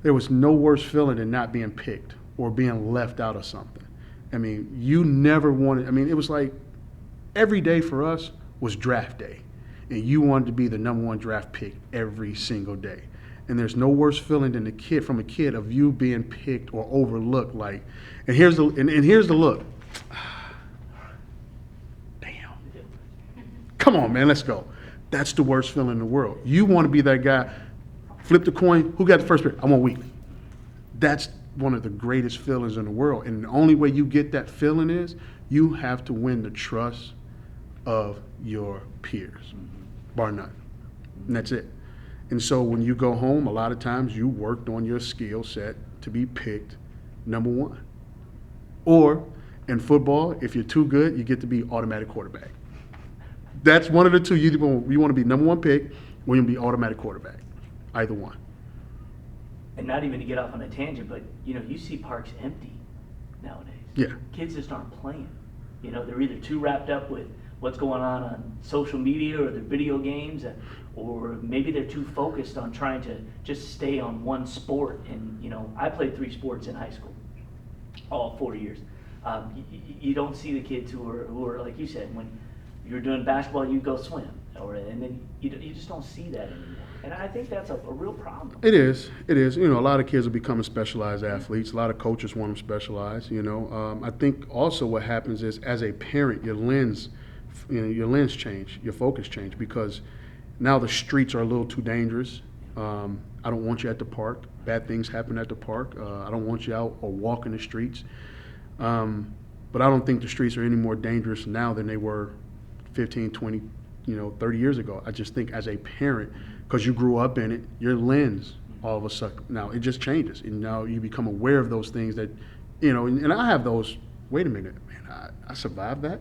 There was no worse feeling than not being picked or being left out of something. I mean, you never wanted, I mean, it was like every day for us was draft day. And you wanted to be the number one draft pick every single day. And there's no worse feeling than from a kid of you being picked or overlooked. Like, and here's the look. Damn. Come on, man, let's go. That's the worst feeling in the world. You want to be that guy. Flip the coin. Who got the first pick? I want Wheatley. That's one of the greatest feelings in the world. And the only way you get that feeling is you have to win the trust of your peers, bar none. And that's it. And so when you go home, a lot of times you worked on your skill set to be picked number one. Or in football, if you're too good, you get to be automatic quarterback. That's one of the two. You want to be number one pick or you want to be automatic quarterback. Either one. And not even to get off on a tangent, but you see parks empty nowadays. Yeah. Kids just aren't playing. They're either too wrapped up with what's going on social media or their video games, or maybe they're too focused on trying to just stay on one sport. And I played 3 sports in high school, all 4 years. You don't see the kids who are like you said, when you're doing basketball, you go swim, and then you just don't see that anymore. And I think that's a real problem. It is. A lot of kids are becoming specialized athletes. A lot of coaches want them specialized. I think also what happens is, as a parent, your lens change, your focus change, because now the streets are a little too dangerous. I don't want you at the park. Bad things happen at the park. I don't want you out or walking the streets. But I don't think the streets are any more dangerous now than they were 15, 20, 30 years ago. I just think as a parent, because you grew up in it, your lens all of a sudden, now it just changes. And now you become aware of those things that, and I have those, wait a minute, man, I survived that?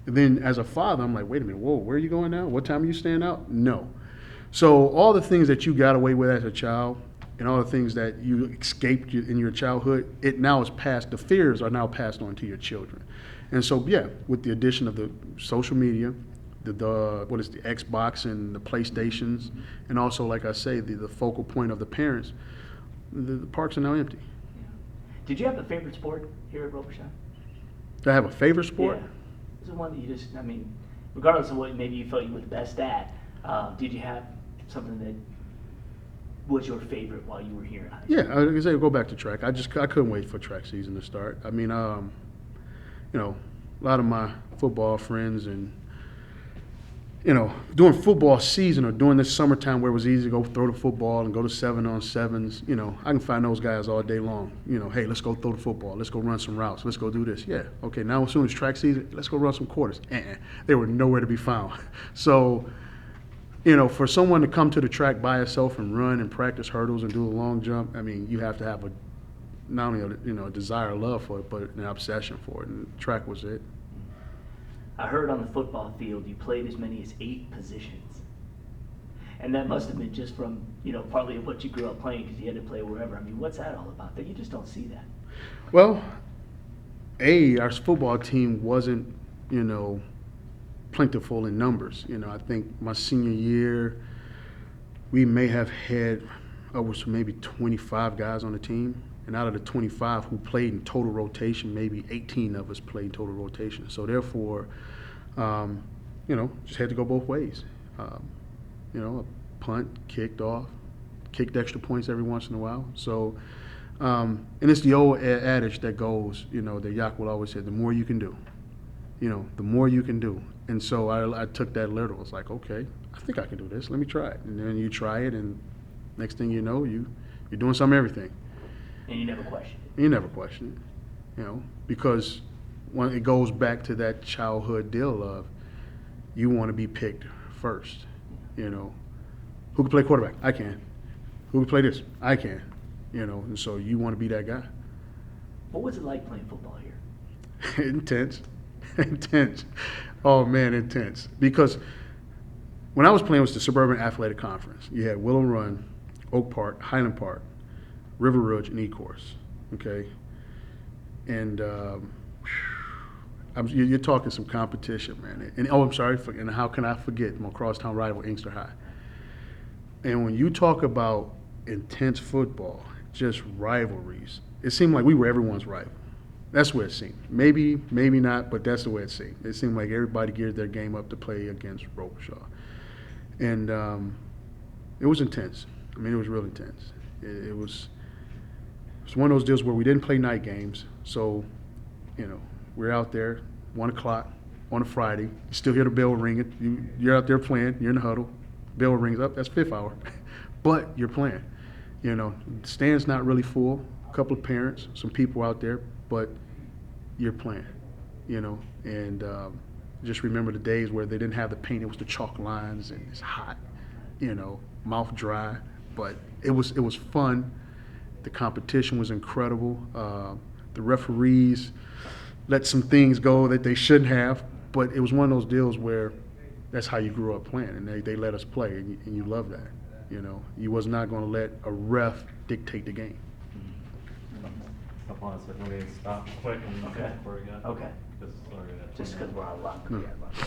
And then as a father, I'm like, wait a minute, whoa, where are you going now? What time are you staying out? No. So all the things that you got away with as a child and all the things that you escaped in your childhood, it now is passed, the fears are now passed on to your children. And so, yeah, with the addition of the social media, the Xbox and the PlayStations, and also, like I say, the focal point of the parents, the parks are now empty. Yeah. Did you have a favorite sport here at Robertson? Do I have a favorite sport? Yeah. Is it one that you regardless of what maybe you felt you were the best at, did you have something that was your favorite while you were here in high school? Yeah, like I say, go back to track. I couldn't wait for track season to start. I mean, a lot of my football friends and during football season or during this summertime where it was easy to go throw the football and go to 7-on-7s, I can find those guys all day long. Hey, let's go throw the football. Let's go run some routes. Let's go do this. Yeah, okay, now as soon as track season, let's go run some quarters. They were nowhere to be found. So, for someone to come to the track by itself and run and practice hurdles and do a long jump, I mean, you have to have not only a desire, love for it, but an obsession for it, and track was it. I heard on the football field you played as many as 8 positions. And that must have been just from, partly of what you grew up playing because you had to play wherever. I mean, what's that all about? That you just don't see that. Well, our football team wasn't, plentiful in numbers. I think my senior year, we may have had upwards of maybe 25 guys on the team. And out of the 25 who played in total rotation, maybe 18 of us played total rotation. So therefore, just had to go both ways. A punt, kicked off, kicked extra points every once in a while. So, and it's the old adage that goes, that Yak will always say, the more you can do. The more you can do. And so I took that literal. It's like, okay, I think I can do this. Let me try it. And then you try it, and next thing you know, you're doing some everything. And you never question it. You never question it, because when it goes back to that childhood deal of you want to be picked first. Who can play quarterback? I can. Who can play this? I can. And so you want to be that guy. What was it like playing football here? Intense. Oh man, intense. Because when I was playing, it was the Suburban Athletic Conference. You had Willow Run, Oak Park, Highland Park, River Ridge, and E-Course, okay? And you're talking some competition, man. And I'm sorry, and how can I forget my crosstown rival, Inkster High? And when you talk about intense football, just rivalries. It seemed like we were everyone's rival. That's what it seemed. Maybe not, but that's the way it seemed. It seemed like everybody geared their game up to play against Robichaud. And it was intense. I mean, it was really intense. It was one of those deals where we didn't play night games. So, we're out there, 1 o'clock on a Friday. You still hear the bell ringing. You're out there playing. You're in the huddle. Bell rings up. That's fifth hour. But you're playing. The stand's not really full. A couple of parents, some people out there, but you're playing. And just remember the days where they didn't have the paint. It was the chalk lines, and it's hot. Mouth dry. But it was fun. The competition was incredible. The referees let some things go that they shouldn't have, but it was one of those deals where that's how you grew up playing, and they let us play, and you love that. You was not going to let a ref dictate the game. Hold on a second, we stop quick and Okay. before we go. Okay. Just Just because we're out of luck. Yeah. Yeah.